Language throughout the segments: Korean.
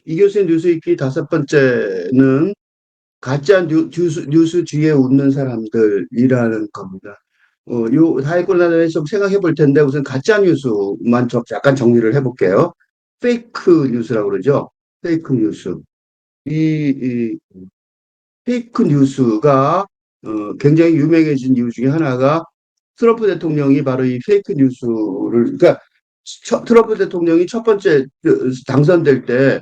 이교수의 뉴스 읽기 다섯 번째는 가짜 뉴스 뒤에 웃는 사람들이라는 겁니다. 요 사회권에 대해서 좀 생각해 볼 텐데 우선 가짜 뉴스만 약간 정리를 해볼게요. 페이크 뉴스라고 그러죠. 페이크 뉴스. 이 페이크 뉴스가 굉장히 유명해진 이유 중에 하나가 트럼프 대통령이 바로 이 페이크 뉴스를 그러니까 트럼프 대통령이 첫 번째 당선될 때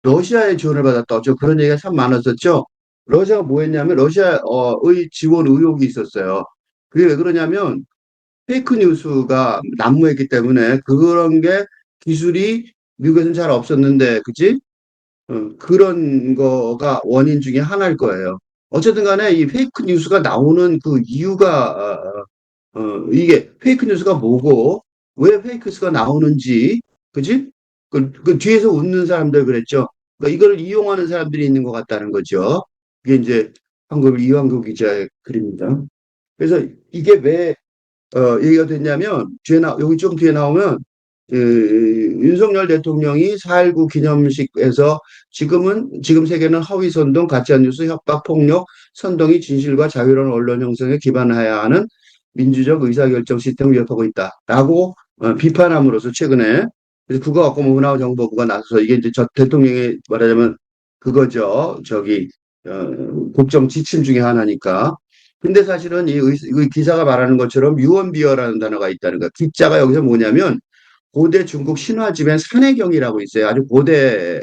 러시아의 지원을 받았다. 그런 얘기가 참 많았었죠. 러시아가 뭐 했냐면 러시아의 지원 의혹이 있었어요. 그게 왜 그러냐면 페이크 뉴스가 난무했기 때문에 그런 게 기술이 미국에서는 잘 없었는데, 그치? 그런 거가 원인 중에 하나일 거예요. 어쨌든 간에 이 페이크 뉴스가 나오는 그 이유가, 이게 페이크 뉴스가 뭐고, 왜 페이크 뉴스가 나오는지, 그지? 그 뒤에서 웃는 사람들 그랬죠. 그러니까 이걸 이용하는 사람들이 있는 것 같다는 거죠. 이게 이제 한국 이완구 기자의 글입니다. 그래서 이게 왜 얘기가 됐냐면 여기 좀 뒤에 나오면 윤석열 대통령이 4.19 기념식에서 지금 세계는 허위 선동, 가짜뉴스, 협박, 폭력, 선동이 진실과 자유로운 언론 형성에 기반해야 하는 민주적 의사결정 시스템을 위협하고 있다라고 비판함으로써 최근에 그래서 그거 갖고 문화정보부가 나서서 이게 이제 저 대통령의 말하자면 그거죠. 국정 지침 중에 하나니까. 근데 사실은 이 기사가 말하는 것처럼 유언비어라는 단어가 있다는 거. 기자가 여기서 뭐냐면 고대 중국 신화 집엔 산해경이라고 있어요. 아주 고대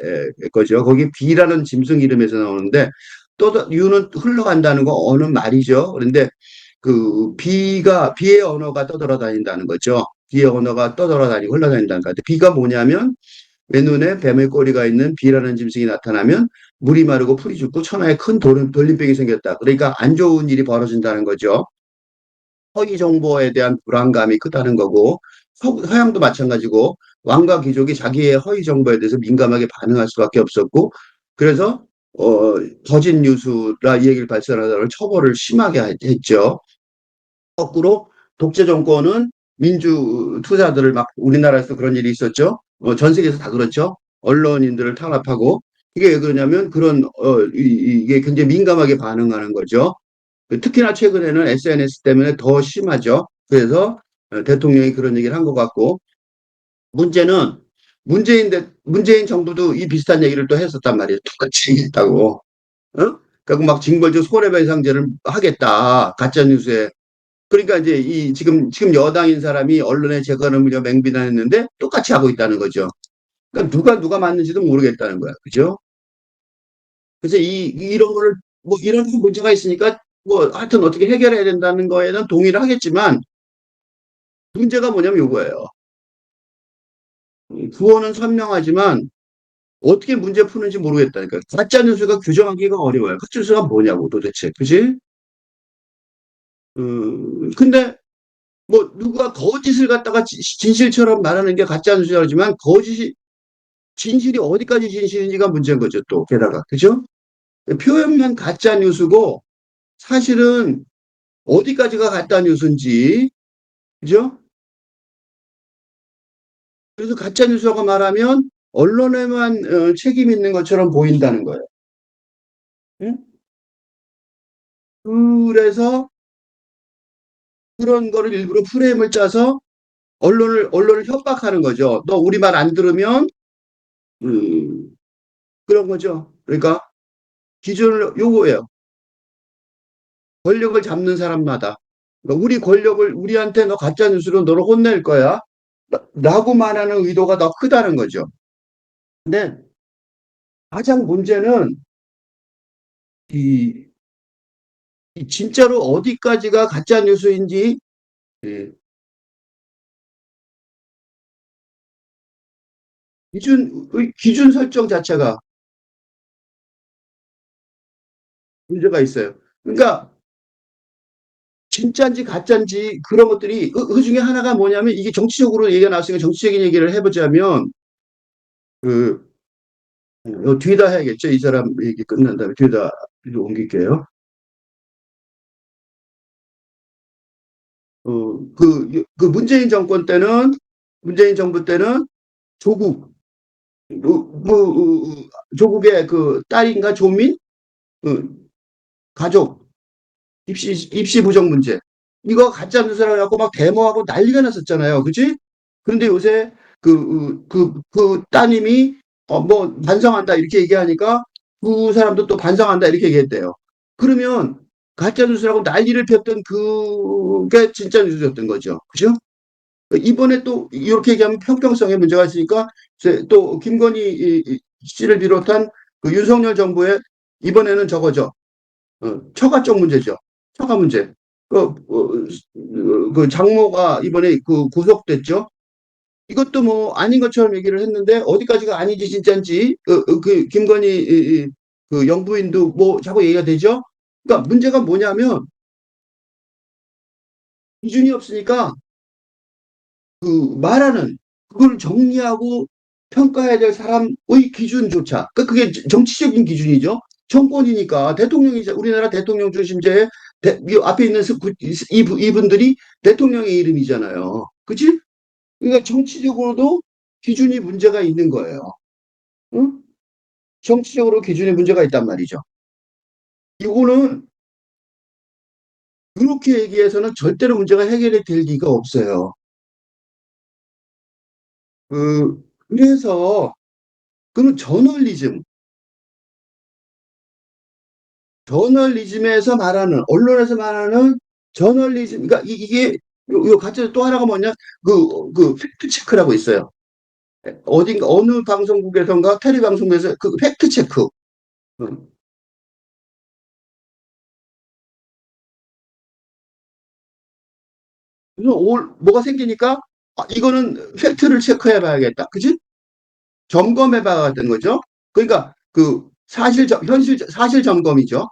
거죠. 거기 비라는 짐승 이름에서 나오는데 또 유는 흘러간다는 거 어느 말이죠. 그런데 그 비의 언어가 떠돌아다닌다는 거죠. 비의 언어가 떠돌아다니고 흘러다닌다는 거. 비가 뭐냐면 맨눈에 뱀의 꼬리가 있는 비라는 짐승이 나타나면 물이 마르고 풀이 죽고 천하에 큰 돌림병이 생겼다. 그러니까 안 좋은 일이 벌어진다는 거죠. 허위 정보에 대한 불안감이 크다는 거고 서양도 마찬가지고 왕과 귀족이 자기의 허위 정보에 대해서 민감하게 반응할 수밖에 없었고 그래서 거짓 뉴스라 이 얘기를 발설하다가 처벌을 심하게 했죠. 거꾸로 독재 정권은 민주 투사들을 막 우리나라에서 그런 일이 있었죠. 전 세계에서 다 그렇죠. 언론인들을 탄압하고 이게 왜 그러냐면 이게 굉장히 민감하게 반응하는 거죠. 특히나 최근에는 SNS 때문에 더 심하죠. 그래서 대통령이 그런 얘기를 한 것 같고 문제는 문재인 정부도 이 비슷한 얘기를 또 했었단 말이에요. 똑같이 했다고. 그리고 막 징벌적 손해배상제를 하겠다. 가짜 뉴스에. 그러니까 이제 지금 여당인 사람이 언론의 재간음을 맹비난했는데 똑같이 하고 있다는 거죠. 그러니까 누가 맞는지도 모르겠다는 거야. 그죠? 그래서 이런 거를 뭐 이런 문제가 있으니까 뭐 하여튼 어떻게 해결해야 된다는 거에는 동의를 하겠지만 문제가 뭐냐면 이거예요. 구호는 선명하지만 어떻게 문제 푸는지 모르겠다니까. 가짜 뉴스가 규정하기가 어려워요. 가짜 뉴스가 뭐냐고 도대체. 그지? 근데 뭐 누가 거짓을 갖다가 진실처럼 말하는 게 가짜 뉴스라지만 거짓이 진실이 어디까지 진실인지가 문제인 거죠. 또 게다가 그죠? 표현만 가짜 뉴스고 사실은 어디까지가 가짜 뉴스인지 그죠? 그래서 가짜 뉴스라고 말하면 언론에만 책임 있는 것처럼 보인다는 거예요. 응? 그래서 그런 거를 일부러 프레임을 짜서 언론을 협박하는 거죠. 너 우리 말 안 들으면 음, 그런 거죠. 그러니까 기준을 요거예요. 권력을 잡는 사람마다 그러니까 우리 권력을 우리한테 너 가짜 뉴스로 너를 혼낼 거야. 라고 말하는 의도가 더 크다는 거죠. 근데 가장 문제는 이, 이 진짜로 어디까지가 가짜 뉴스인지 예, 기준 설정 자체가 문제가 있어요. 그러니까 진짜인지 가짜인지 그런 것들이 그 중에 하나가 뭐냐면 이게 정치적으로 얘기가 나왔으니까 정치적인 얘기를 해보자면 그 뒤에다 해야겠죠. 이 사람 얘기 끝난 다음에 뒤에다 옮길게요. 그 문재인 정부 때는 조국. 조국의 그 딸인가 조민 가족 입시 부정 문제 이거 가짜 뉴스라 갖고 막 데모하고 난리가 났었잖아요. 그지? 그런데 요새 그 따님이 뭐 반성한다 이렇게 얘기하니까 그 사람도 또 반성한다 이렇게 얘기했대요. 그러면 가짜 뉴스라고 난리를 폈던 그게 진짜 뉴스였던 거죠. 그죠? 이번에 또 이렇게 얘기하면 평평성에 문제가 있으니까 이제 또 김건희 씨를 비롯한 그 윤석열 정부의 이번에는 저거죠. 처가 쪽 문제죠. 처가 문제. 그 장모가 이번에 그 구속됐죠. 이것도 뭐 아닌 것처럼 얘기를 했는데 어디까지가 아닌지 진짜인지 그 김건희 그 영부인도 뭐 자꾸 얘기가 되죠. 그러니까 문제가 뭐냐면 기준이 없으니까 그 말하는 그걸 정리하고 평가해야 될 사람의 기준조차 그게 정치적인 기준이죠. 정권이니까 대통령이 우리나라 대통령 중심제에 이 앞에 있는 이분들이 대통령의 이름이잖아요. 그치? 그러니까 정치적으로도 기준이 문제가 있는 거예요. 응? 정치적으로 기준에 문제가 있단 말이죠. 이거는 그렇게 얘기해서는 절대로 문제가 해결이 될 리가 없어요. 그래서 그는 저널리즘에서 말하는 언론에서 말하는 저널리즘 그러니까 이게 요 가짜 또 하나가 뭐냐 그 팩트 체크라고 있어요. 어딘가 어느 방송국에선가 테레비 방송국에서 그 팩트 체크. 어. 그래서 뭐가 생기니까 이거는 팩트를 체크해 봐야겠다. 그지? 점검해 봐야 되는 거죠. 그러니까 그 현실 사실 점검이죠.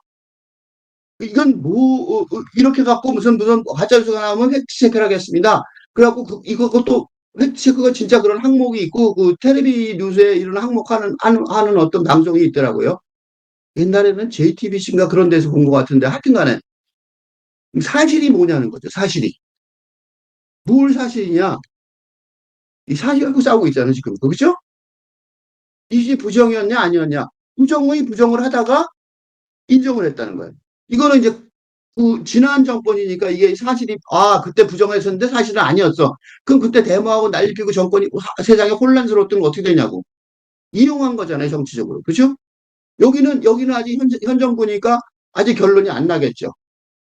이건 뭐 이렇게 갖고 무슨 가짜뉴스가 나오면 팩트체크를 하겠습니다. 그래갖고 이것도 팩트체크가 진짜 그런 항목이 있고 그 텔레비 뉴스에 이런 항목 하는 어떤 방송이 있더라고요. 옛날에는 JTBC인가 그런 데서 본 것 같은데 하여튼간에 사실이 뭐냐는 거죠. 사실이 뭘 사실이냐? 이 사실 갖고 싸우고 있잖아요 지금 그렇죠? 이게 부정이었냐 아니었냐? 부정을 하다가 인정을 했다는 거예요. 이거는 이제 그 지난 정권이니까 이게 사실이 그때 부정했었는데 사실은 아니었어. 그럼 그때 데모하고 난리 피고 정권이 세상에 혼란스러웠던 거 어떻게 되냐고. 이용한 거잖아요 정치적으로. 그렇죠? 여기는 아직 현 정부니까 아직 결론이 안 나겠죠.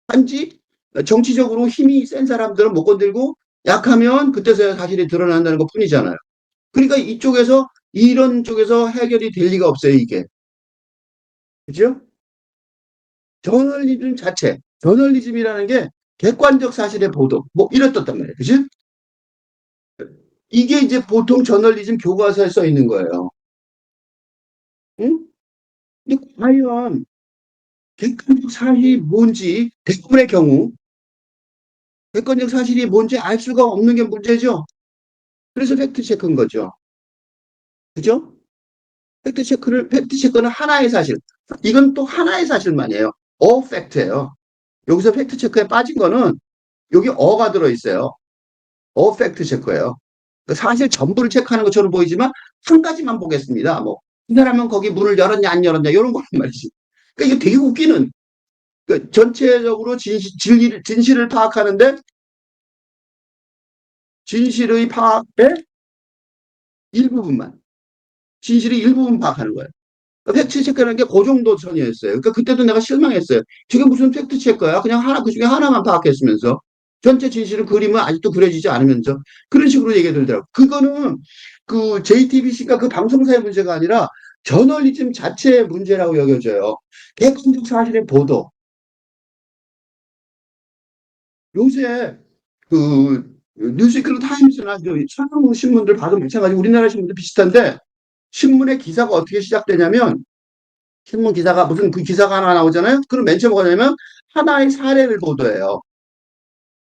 단지 정치적으로 힘이 센 사람들은 못 건들고 약하면 그때서야 사실이 드러난다는 것 뿐이잖아요. 그러니까 이런 쪽에서 해결이 될 리가 없어요 이게. 그죠? 저널리즘이라는 게 객관적 사실의 보도, 뭐 이랬단 말이에요. 그지? 이게 이제 보통 저널리즘 교과서에 써 있는 거예요. 응? 근데 과연 객관적 사실이 뭔지 객관적 사실이 뭔지 알 수가 없는 게 문제죠. 그래서 팩트 체크인 거죠. 그죠? 팩트 체크는 하나의 사실. 이건 또 하나의 사실만이에요. 팩트예요. 여기서 팩트 체크에 빠진 거는 여기 어가 들어 있어요. 팩트 체크예요. 사실 전부를 체크하는 것처럼 보이지만 한 가지만 보겠습니다. 뭐, 이 사람은 거기 문을 열었냐 안 열었냐 이런 거란 말이지. 그러니까 이게 되게 웃기는 그러니까 전체적으로 진실을 파악하는데 진실의 파악의 일부분만 진실의 일부분 파악하는 거예요. 그러니까 팩트 체크라는 게 그 정도 선이었어요. 그러니까 그때도 내가 실망했어요. 저게 무슨 팩트 체크야? 그냥 하나 그 중에 하나만 파악했으면서 전체 진실을 그림은 아직도 그려지지 않으면서 그런 식으로 얘기가 들더라고. 그거는 그 JTBC가 그 방송사의 문제가 아니라 저널리즘 자체의 문제라고 여겨져요. 객관적 사실의 보도. 요새 그 뉴스위크로 타임스나 서양 신문들 봐도 마찬가지 우리나라 신문도 비슷한데 신문의 기사가 어떻게 시작되냐면 신문 기사가 무슨 그 기사가 하나 나오잖아요. 그럼 맨 처음 뭐냐면 하나의 사례를 보도해요.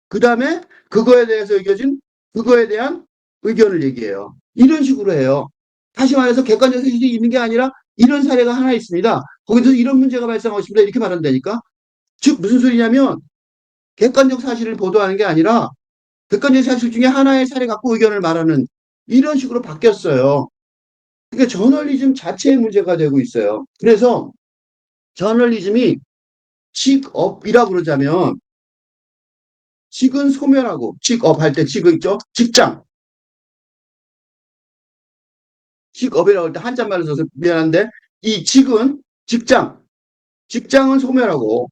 그 다음에 그거에 대한 의견을 얘기해요. 이런 식으로 해요. 다시 말해서 객관적 사실이 있는 게 아니라 이런 사례가 하나 있습니다. 거기서 이런 문제가 발생하고 있습니다. 이렇게 말한다니까. 즉 무슨 소리냐면 객관적 사실을 보도하는 게 아니라 객관적 사실 중에 하나의 사례 갖고 의견을 말하는 이런 식으로 바뀌었어요. 그러니까 저널리즘 자체의 문제가 되고 있어요. 그래서 저널리즘이 직업이라고 그러자면 직은 소멸하고 직업 할 때 직은 있죠? 직장. 직업이라고 할 때 한자말로 써서 미안한데 이 직은 직장. 직장은 소멸하고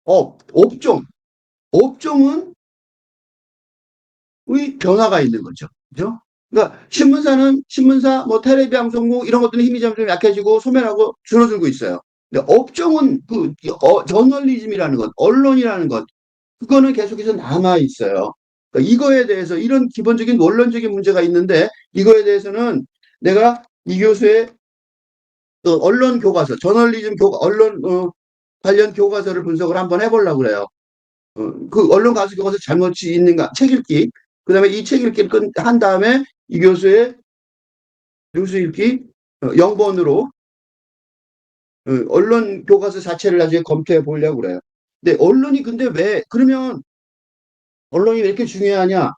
업종. 업종은 의 변화가 있는 거죠. 그죠? 그러니까 신문사는 신문사, 뭐 텔레비 방송국 이런 것들은 힘이 점점 약해지고 소멸하고 줄어들고 있어요. 근데 업종은 저널리즘이라는 것, 언론이라는 것, 그거는 계속해서 남아 있어요. 그러니까 이거에 대해서 이런 기본적인 원론적인 문제가 있는데 이거에 대해서는 내가 이 교수의 언론 교과서, 저널리즘 언론 관련 교과서를 분석을 한번 해보려고 그래요. 그 언론 가수 교과서 잘못이 있는가 책 읽기. 그다음에 이 책 읽기를 한 다음에 이 교수의 뉴스 읽기 0번으로 언론 교과서 자체를 나중에 검토해 보려고 그래요. 근데 언론이 근데 왜 그러면 언론이 왜 이렇게 중요하냐?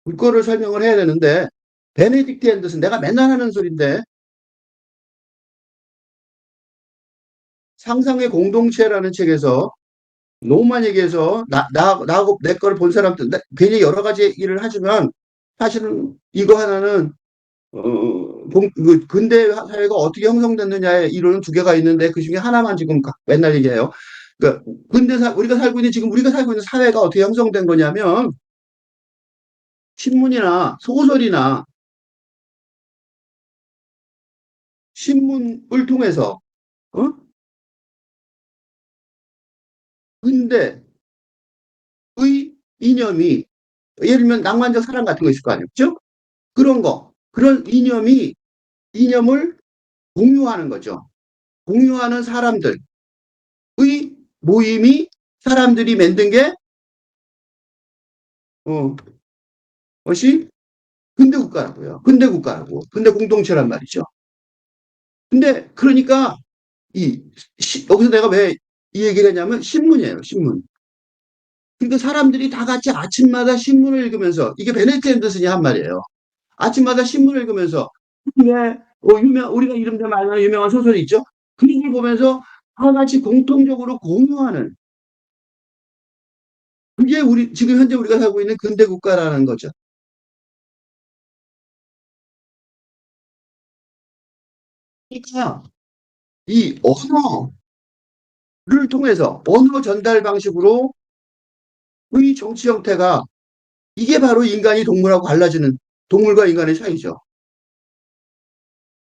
그거를 설명을 해야 되는데 베네딕트 앤더슨 내가 맨날 하는 소리인데 상상의 공동체라는 책에서 너무만 얘기해서 나하고 내 거를 본 사람들 괜히 여러 가지 얘기를 하지만 사실은 이거 하나는 근대 사회가 어떻게 형성됐느냐의 이론은 두 개가 있는데 그 중에 하나만 지금 맨날 얘기해요. 그러니까 우리가 살고 있는 사회가 어떻게 형성된 거냐면 신문이나 소설이나 신문을 통해서 어? 근대의 이념이 예를 들면 낭만적 사랑 같은 거 있을 거 아니에요. 그죠? 그런 거 그런 이념을 공유하는 거죠. 공유하는 사람들의 모임이 사람들이 만든 게 어, 것이 근대 국가라고요. 근대 국가라고. 근대 공동체란 말이죠. 근데 그러니까 이 여기서 내가 왜 이 얘기를 했냐면 신문이에요. 신문. 그러니까 사람들이 다 같이 아침마다 신문을 읽으면서 이게 베네트 앤더슨이 한 말이에요. 아침마다 신문을 읽으면서 예, 우리가 이름도 많은 유명한 소설이 있죠. 그걸 보면서 다 같이 공통적으로 공유하는 그게 우리 지금 현재 우리가 살고 있는 근대 국가라는 거죠. 그러니까 이 언어를 통해서 언어 전달 방식으로 의 정치 형태가 이게 바로 인간이 동물하고 갈라지는 동물과 인간의 차이죠.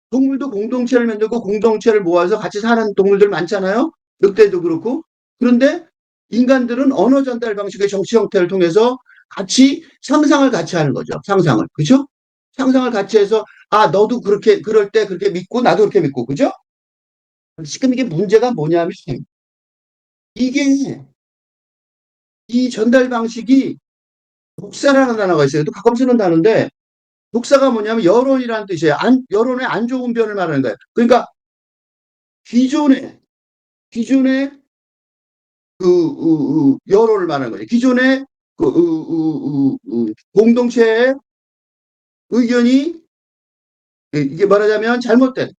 동물도 공동체를 만들고 공동체를 모아서 같이 사는 동물들 많잖아요. 늑대도 그렇고. 그런데 인간들은 언어 전달 방식의 정치 형태를 통해서 같이 상상을 같이 하는 거죠. 상상을. 그죠? 상상을 같이 해서 아, 너도 그렇게 그럴 때 그렇게 믿고 나도 그렇게 믿고. 그죠? 지금 이게 문제가 뭐냐면 이게 이 전달 방식이 독사라는 단어가 있어요. 또 가끔 쓰는 단어인데 독사가 뭐냐면 여론이라는 뜻이에요. 여론의 안 좋은 변을 말하는 거예요. 그러니까 기존의 여론을 말하는 거죠. 기존의 공동체의 의견이 이게 말하자면 잘못된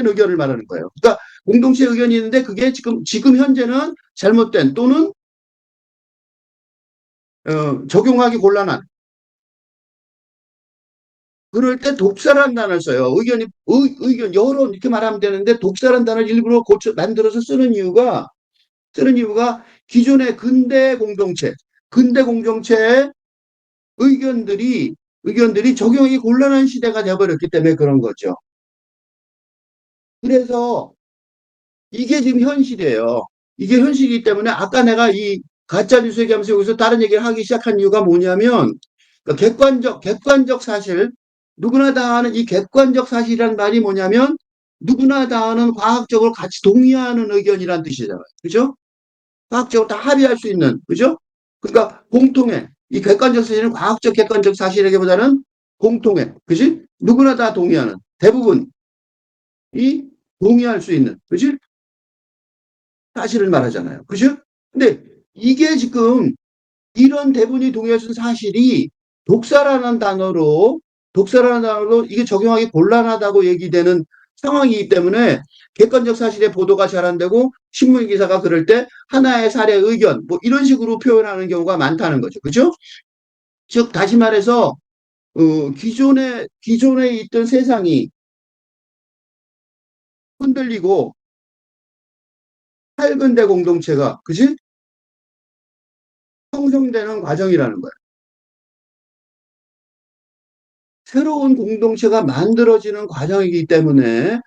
의견을 말하는 거예요. 그러니까 공동체 의견이 있는데 그게 지금 현재는 잘못된 또는 적용하기 곤란한 그럴 때 독사라는 단어를 써요. 의견, 여론 이렇게 말하면 되는데 독사라는 단어를 일부러 만들어서 쓰는 이유가 기존의 근대 공동체의 의견들이 적용하기 곤란한 시대가 되어버렸기 때문에 그런 거죠. 그래서 이게 지금 현실이에요. 이게 현실이기 때문에 아까 내가 이 가짜 뉴스 얘기하면서 여기서 다른 얘기를 하기 시작한 이유가 뭐냐면 그러니까 객관적 사실 누구나 다 아는 이 객관적 사실이란 말이 뭐냐면 누구나 다 아는 과학적으로 같이 동의하는 의견이란 뜻이잖아요. 그죠? 과학적으로 다 합의할 수 있는, 그죠? 그러니까 공통의, 이 객관적 사실은 과학적 객관적 사실에게보다는 공통의, 그지? 누구나 다 동의하는, 대부분이 동의할 수 있는, 그지? 사실을 말하잖아요. 그죠? 근데 이게 지금 이런 대부분이 동의할 수 있는 사실이 독사라는 단어로 독설하다고 이게 적용하기 곤란하다고 얘기되는 상황이기 때문에 객관적 사실의 보도가 잘 안 되고 신문 기사가 그럴 때 하나의 사례 의견 뭐 이런 식으로 표현하는 경우가 많다는 거죠. 그죠? 즉 다시 말해서 기존에 있던 세상이 흔들리고 살근대 공동체가 그지? 형성되는 과정이라는 거예요. 새로운 공동체가 만들어지는 과정이기 때문에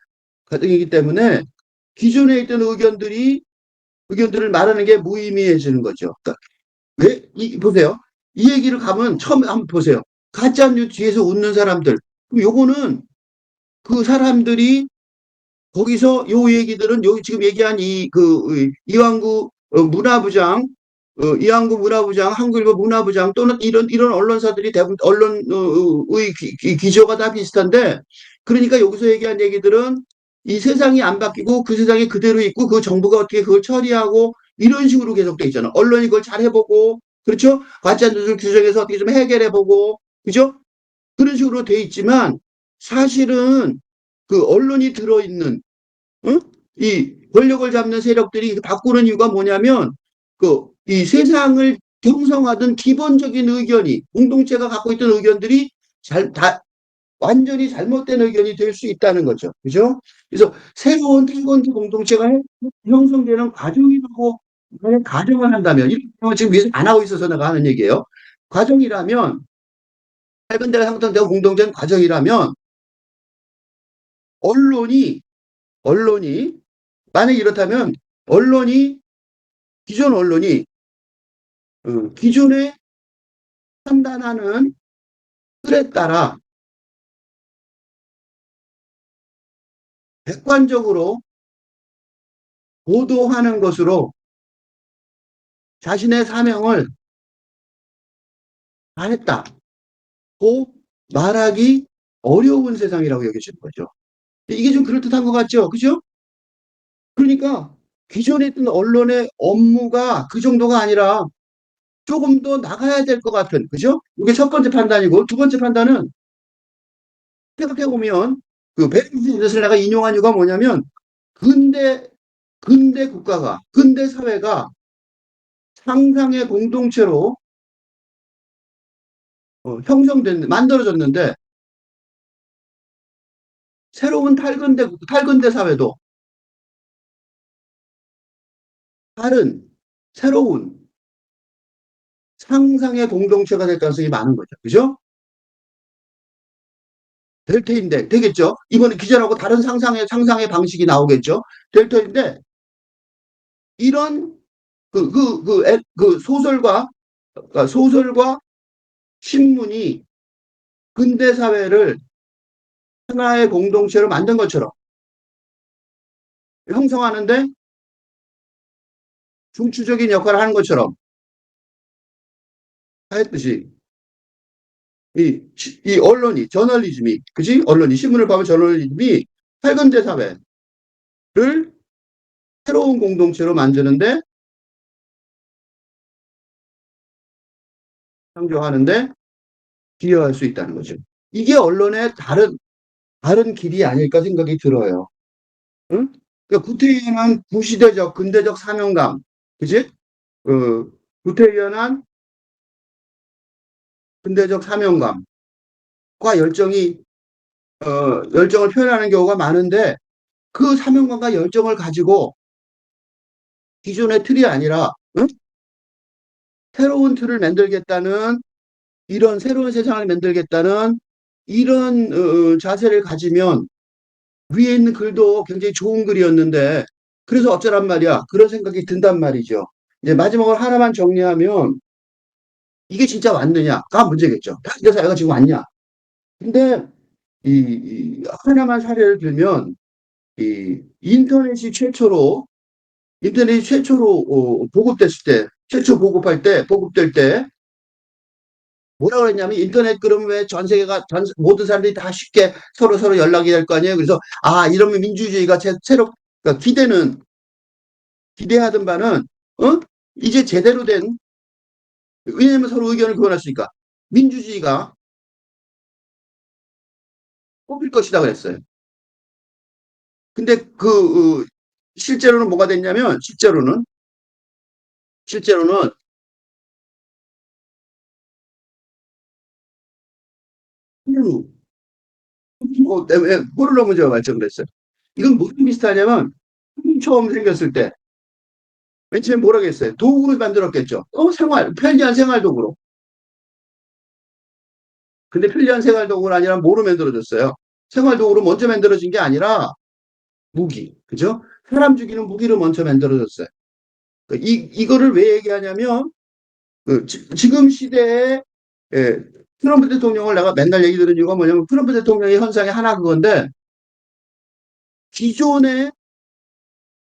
기존에 있던 의견들을 말하는 게 무의미해지는 거죠. 그러니까 보세요. 이 얘기를 가면 처음 한번 보세요. 가짜뉴스 뒤에서 웃는 사람들. 요거는 그 사람들이 거기서 요 얘기들은 여기 지금 얘기한 이왕구 문화부장, 이왕구 문화부장, 한국일보 문화부장 또는 이런 언론사들이 대부분 언론의 기조가 다 비슷한데 그러니까 여기서 얘기한 얘기들은 이 세상이 안 바뀌고 그 세상이 그대로 있고 그 정부가 어떻게 그걸 처리하고 이런 식으로 계속돼 있잖아. 언론이 그걸 잘 해보고 그렇죠? 가짜뉴스를 규정해서 어떻게 좀 해결해보고 그죠? 그런 식으로 돼 있지만 사실은 그 언론이 들어있는 응? 이 권력을 잡는 세력들이 바꾸는 이유가 뭐냐면 이 세상을 형성하던 기본적인 의견이 공동체가 갖고 있던 의견들이 다 완전히 잘못된 의견이 될 수 있다는 거죠. 그죠? 그래서 새로운 탈건지 공동체가 형성되는 과정이라고 만약 가정을 한다면 이런 경우 지금 위에서 안 하고 있어서 내가 하는 얘기예요. 과정이라면 탈건대가 형성되고 공동체는 과정이라면 언론이 언론이 만약 이렇다면 언론이 기존 언론이 기존에 판단하는 틀에 따라 객관적으로 보도하는 것으로 자신의 사명을 다했다고 말하기 어려운 세상이라고 여겨지는 거죠. 이게 좀 그럴듯한 것 같죠? 그죠? 그러니까 기존에 있던 언론의 업무가 그 정도가 아니라 조금 더 나가야 될 것 같은, 그죠? 이게 첫 번째 판단이고, 두 번째 판단은 생각해보면 그 베르니스를 내가 인용한 이유가 뭐냐면 근대 근대 사회가 상상의 공동체로 만들어졌는데 새로운 탈근대 사회도 다른 새로운 상상의 공동체가 될 가능성이 많은 거죠. 그죠? 될 터인데 되겠죠? 이번에 기절하고 다른 상상의 방식이 나오겠죠? 될 터인데 이런 소설과 신문이 근대 사회를 하나의 공동체로 만든 것처럼 형성하는데 중추적인 역할을 하는 것처럼 하였듯이 이 언론이 저널리즘이 그지 언론이 신문을 보면 저널리즘이 탈근대 사회를 새로운 공동체로 만드는데 창조하는데 기여할 수 있다는 거죠. 이게 언론의 다른 길이 아닐까 생각이 들어요. 응? 그러니까 구태의연한 구시대적 근대적 사명감, 그지? 구태의연한 근대적 사명감과 열정이 열정을 표현하는 경우가 많은데 그 사명감과 열정을 가지고 기존의 틀이 아니라 응? 새로운 틀을 만들겠다는 이런 새로운 세상을 만들겠다는 이런 자세를 가지면 위에 있는 글도 굉장히 좋은 글이었는데 그래서 어쩌란 말이야 그런 생각이 든단 말이죠. 이제 마지막으로 하나만 정리하면 이게 진짜 왔느냐가 문제겠죠. 이제 사회가 지금 왔냐? 근데 하나만 사례를 들면 이 인터넷이 최초로 보급됐을 때 최초 보급될 때 뭐라고 그랬냐면 인터넷 그러면 왜 전 세계가 모든 사람들이 다 쉽게 서로 연락이 될 거 아니에요. 그래서 이러면 민주주의가 새로 그러니까 기대하던 바는 이제 제대로 된 왜냐하면 서로 의견을 교환할 수 있으니까 민주주의가 뽑힐 것이다 그랬어요. 근데 실제로는 뭐가 됐냐면, 실제로는, 호르, 때문에 호르로 문제가 발생을 했어요. 이건 무슨 비슷하냐면, 처음 생겼을 때, 맨 처음에 뭐라고 했어요? 도구를 만들었겠죠. 편리한 생활 도구로. 근데 편리한 생활 도구가 아니라 뭐로 만들어졌어요? 생활 도구로 먼저 만들어진 게 아니라 무기. 그죠? 사람 죽이는 무기로 먼저 만들어졌어요. 이거를 왜 얘기하냐면, 지금 시대에, 예, 트럼프 대통령을 내가 맨날 얘기 들은 이유가 뭐냐면, 트럼프 대통령의 현상이 하나 그건데, 기존의,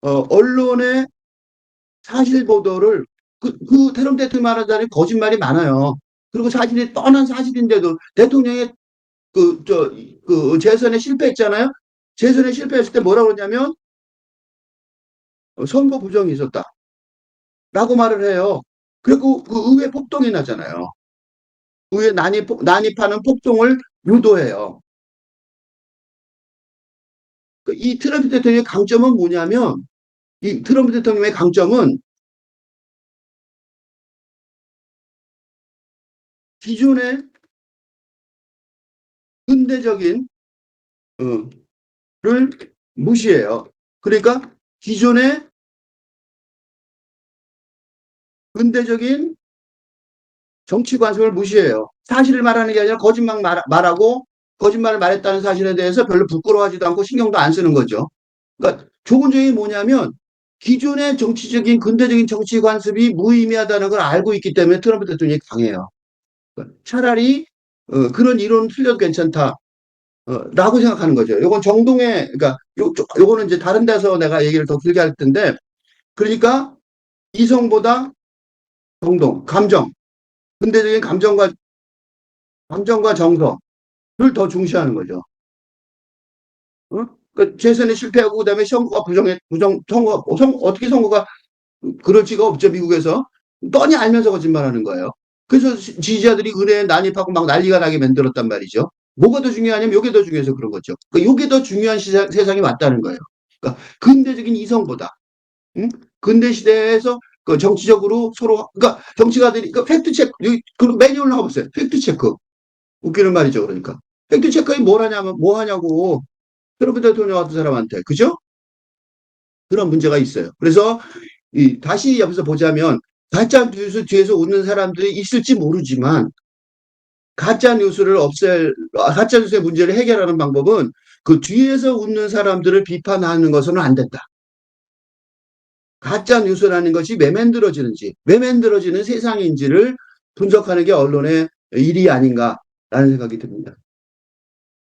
언론의 사실 보도를, 트럼프 대통령 말하자니 거짓말이 많아요. 그리고 사실이 뻔한 사실인데도 대통령의 재선에 실패했잖아요. 재선에 실패했을 때 뭐라고 그러냐면, 선거 부정이 있었다. 라고 말을 해요. 그리고 그 의회 폭동이 나잖아요. 의회 난입하는 폭동을 유도해요. 이 트럼프 대통령의 강점은 뭐냐면, 이 트럼프 대통령의 강점은 기존의 근대적인, 어, 를 무시해요. 그러니까 기존의 근대적인 정치 관습을 무시해요. 사실을 말하는 게 아니라 말하고 거짓말을 말했다는 사실에 대해서 별로 부끄러워하지도 않고 신경도 안 쓰는 거죠. 그러니까 좋은 점이 뭐냐면 기존의 정치적인 근대적인 정치 관습이 무의미하다는 걸 알고 있기 때문에 트럼프 대통령이 강해요. 그러니까 차라리 그런 이론 틀려도 괜찮다. 라고 생각하는 거죠. 요건 정동의, 그러니까 요거는 이제 다른 데서 내가 얘기를 더 길게 할 텐데, 그러니까 이성보다 정동, 근대적인 감정과 정서를 더 중시하는 거죠. 어? 그 재선에 실패하고 그다음에 선거가 어떻게 선거가 그럴지가 없죠 미국에서 뻔히 알면서 거짓말하는 거예요. 그래서 지지자들이 은혜에 난입하고 막 난리가 나게 만들었단 말이죠. 뭐가 더 중요하냐면 이게 더 중요해서 그런 거죠. 그러니까 이게 더 중요한 세상이 왔다는 거예요. 그러니까 근대적인 이성보다 응? 근대 시대에서 그 정치적으로 서로 그러니까 정치가들이 팩트 체크 여기 그 매뉴얼 나가보세요. 팩트 체크 웃기는 말이죠. 그러니까 팩트 체크에 뭘 하냐면 뭐 하냐고 트럼프 대통령 같은 사람한테 그죠? 그런 문제가 있어요. 그래서 다시 옆에서 보자면 가짜 뉴스 뒤에서 웃는 사람들이 있을지 모르지만 가짜 뉴스의 문제를 해결하는 방법은 그 뒤에서 웃는 사람들을 비판하는 것은 안 된다. 가짜 뉴스라는 것이 왜 만들어지는 세상인지를 분석하는 게 언론의 일이 아닌가라는 생각이 듭니다.